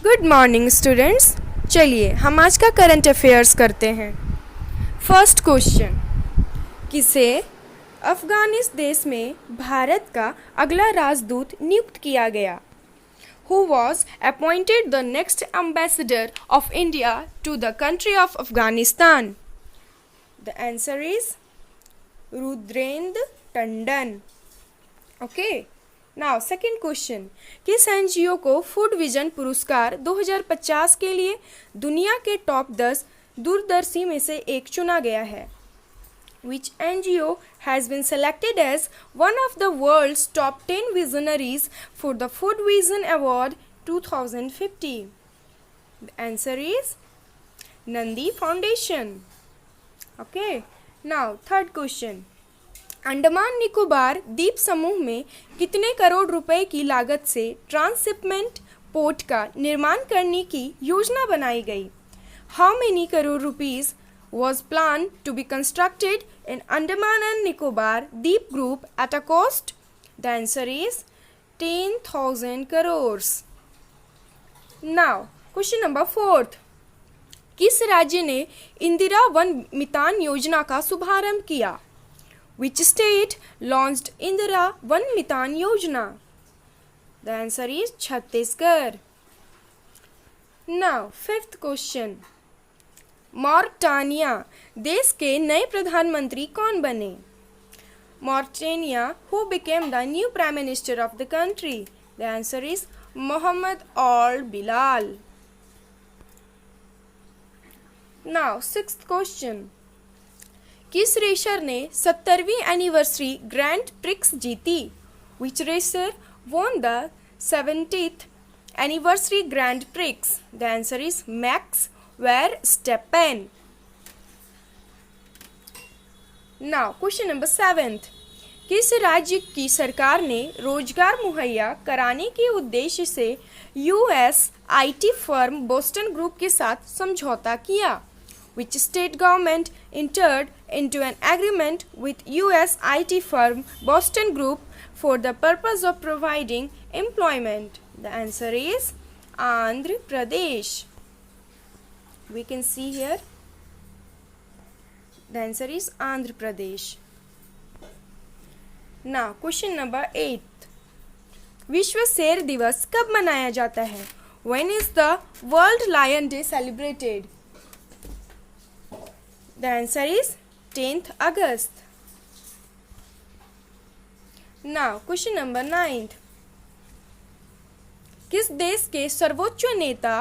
Good morning students. चलिए हम आज का करंट अफेयर्स करते हैं। फर्स्ट क्वेश्चन, किसे अफगानिस्तान देश में भारत का अगला राजदूत नियुक्त किया गया? Who was appointed the next ambassador of India to the country of Afghanistan? The answer is Rudrendra Tandon. Okay, now second question, किस एनजीओ को फूड विजन पुरस्कार 2050 के लिए दुनिया के टॉप 10 दूरदर्शी में से एक चुना गया है? Which NGO has been selected as one of the world's top 10 visionaries for the Food Vision Award 2050? The answer is Nandi Foundation. Okay, now third question, Andaman Nicobar द्वीप समूह में कितने करोड़ रुपए की लागत से ट्रांसशिपमेंट पोर्ट का निर्माण करने की योजना बनाई गई? How many crore rupees was planned to be constructed in Andaman and Nicobar Deep Group at a cost? The answer is 10,000 crores. Now, question number 4. किस राज्य ने इंदिरा वन मितान योजना का शुभारंभ किया? Which state launched Indira Van Mitan Yojana? The answer is Chhattisgarh. Now, fifth question. Mauritania देश के नए प्रधानमंत्री कौन बने? Mauritania, who became the new prime minister of the country? The answer is Mohammed Al Bilal. Now, sixth question. किस racer ने 70वीं anniversary grand prix जीती? Which racer won the 70th anniversary Grand Prix? The answer is Max Verstappen. Now, question number 7. किस राज्य की सरकार ने रोजगार मुहैया कराने के उद्देश्य से US IT firm Boston group के साथ समझौता किया? Which state government entered into an agreement with US IT firm Boston Group for the purpose of providing employment? The answer is Andhra Pradesh. We can see here. The answer is Andhra Pradesh. Now, question number 8. विश्व शेर दिवस कब मनाया जाता है? When is the World Lion Day celebrated? The answer is 10th August. Now, question number 9. किस देश के सर्वोच्च नेता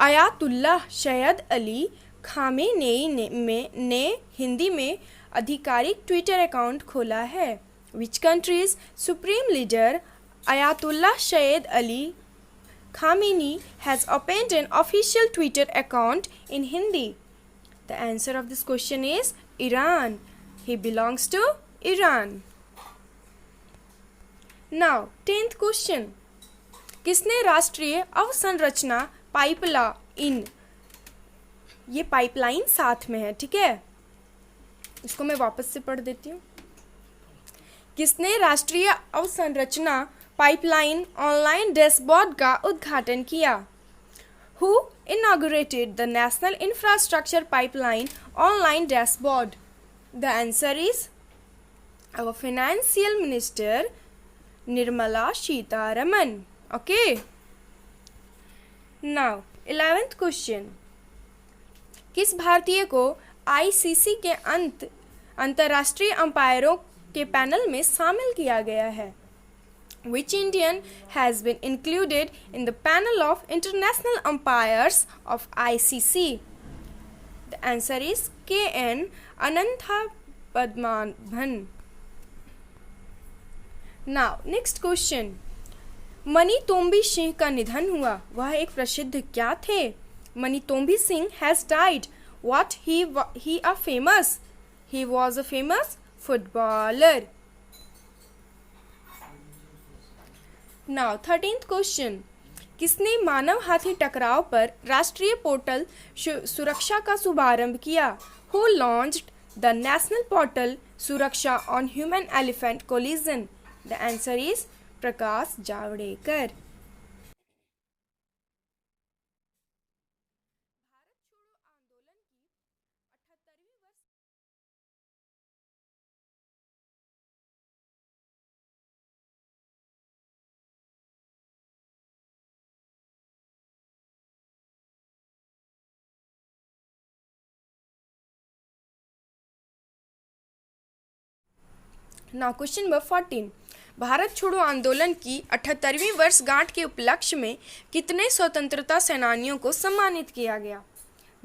आयातुल्लाह सैयद अली खामेनेई ने हिंदी में आधिकारिक ट्विटर अकाउंट खोला है? Which country's supreme leader Ayatollah Syed Ali Khamenei has opened an official Twitter account in Hindi? The answer of this question is Iran. He belongs to Iran. Now, 10th question. किसने राष्ट्रीय अवसंरचना pipeline, ये pipeline साथ में है, ठीक है, इसको मैं वापस से पढ़ देती हूँ। किसने राष्ट्रीय अवसंरचना पाइपलाइन ऑनलाइन डैशबोर्ड का उद्घाटन किया? Who inaugurated the National Infrastructure Pipeline online dashboard? The answer is our Financial Minister Nirmala Sitharaman. Okay. Now, 11th question. किस भारतीय को आईसीसी के अंतर्राष्ट्रीय अंपायरों के पैनल में शामिल किया गया है? Which Indian has been included in the panel of international umpires of ICC? The answer is KN Anantha Padmanabhan. Now, next question. Money Tombi Singh का निधन हुआ, वह एक प्रसिद्ध क्या थे? Money Tombi Singh has died. What he a famous? He was a famous footballer. Now, 13th question. किसने मानव हाथी टकराव पर राष्ट्रीय पोर्टल सुरक्षा का शुभारंभ किया? Who launched the national portal सुरक्षा on human elephant collision? The answer is Prakash Javadekar. Now question number 14, Bharat छोड़ो आंदोलन की 78वीं वर्षगांठ के उपलक्ष्य में कितने स्वतंत्रता सेनानियों को सम्मानित किया गया?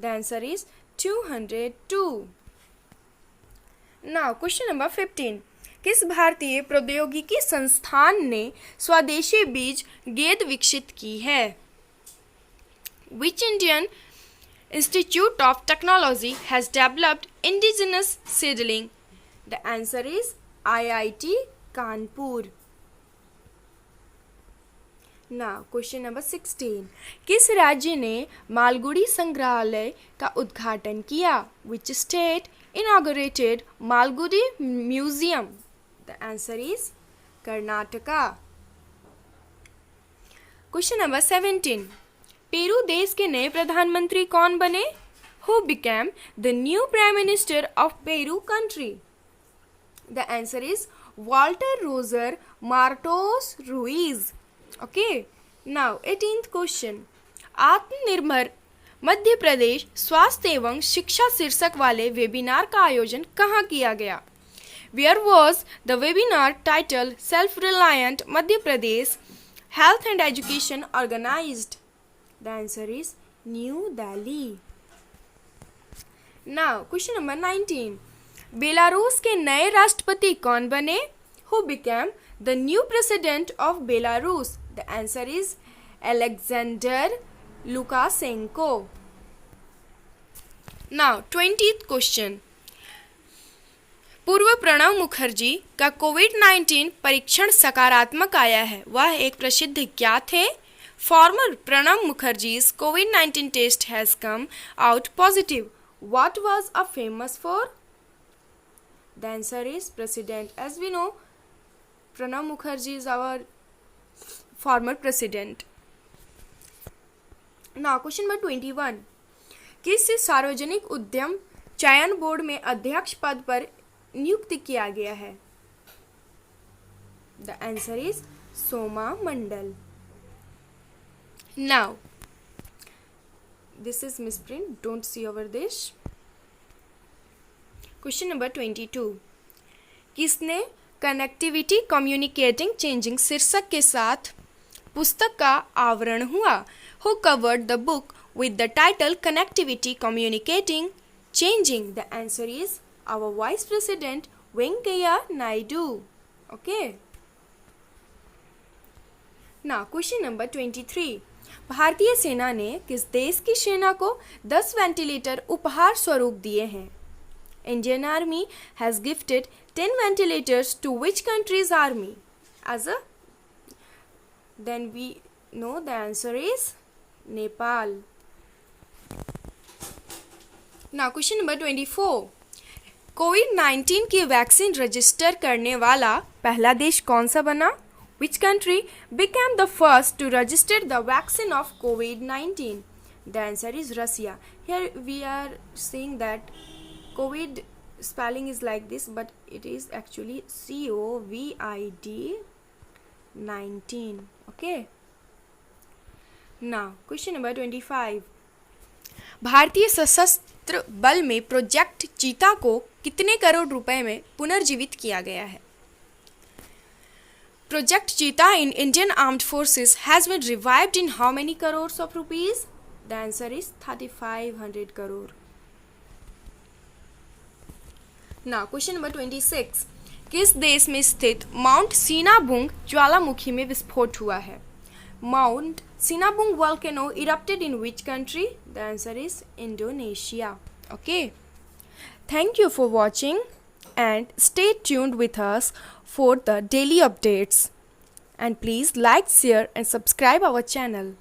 The answer is 202। Now question number 15, किस भारतीय प्रौद्योगिकी संस्थान ने स्वदेशी बीज गेंद विकसित की है? Which Indian Institute of Technology has developed indigenous seedling? The answer is IIT Kanpur. Now question number 16, किस राज्य ने मालगुडी संग्रहालय का उद्घाटन किया? Which state inaugurated Malgudi Museum? The answer is Karnataka. Question number 17, Peru देश के नए प्रधानमंत्री कौन बने? Who became the new Prime Minister of Peru country? The answer is Walter Roser Martos Ruiz. Okay. Now 18th question, आत्मनिर्भर मध्य प्रदेश स्वास्थ्य एवं शिक्षा शीर्षक वाले वेबिनार का आयोजन कहाँ किया गया? Where was the webinar titled Self-Reliant Madhya Pradesh Health and Education organized? The answer is New Delhi. Now question number 19, Belarus के नए राष्ट्रपति कौन बने? Who became the new president of Belarus? The answer is Alexander Lukashenko. Now 20th question, पूर्व प्रणब मुखर्जी का कोविड-19 परीक्षण सकारात्मक आया है, वह एक प्रसिद्ध क्या थे? Former Pranab Mukherjee's COVID-19 test has come out positive. What was a famous for? The answer is president. As we know, Pranab Mukherjee is our former president. Now question number 21, किस सार्वजनिक उद्यम चयन बोर्ड में अध्यक्ष पद पर नियुक्त किया गया है? The answer is Soma Mandal. Now this is misprint, don't see over this. Question number 22, किसने कनेक्टिविटी कम्युनिकेटिंग चेंजिंग शीर्षक के साथ पुस्तक का आवरण हुआ? Who covered the book with the title Connectivity Communicating Changing? The answer is our Vice President Venkaiah Naidu. Okay. Now question number 23, भारतीय सेना ने किस देश की सेना को 10 वेंटिलेटर उपहार स्वरूप दिए हैं? Indian Army has gifted 10 ventilators to which country's army? Then we know the answer is Nepal. Now question number 24, कोविड-19 की वैक्सीन रजिस्टर करने वाला पहला देश कौन सा बना? Which country became the first to register the vaccine of COVID-19? The answer is Russia. Here we are seeing that COVID spelling is like this, but it is actually COVID-19. Okay. Now question number 25, भारतीय सशस्त्र बल में project चीता को कितने करोड़ रुपए में पुनर्जीवित किया गया है? Project Cheetah in Indian Armed Forces has been revived in how many crores of rupees? The answer is 3500 crore. Now question number 26, किस देश में स्थित माउंट सीनाबुंग ज्वालामुखी में विस्फोट हुआ है? Mount Sinabung volcano erupted in which country? The answer is Indonesia. Okay. Thank you for watching and stay tuned with us for the daily updates. And please like, share and subscribe our channel.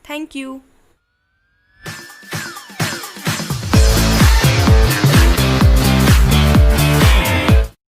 Thank you.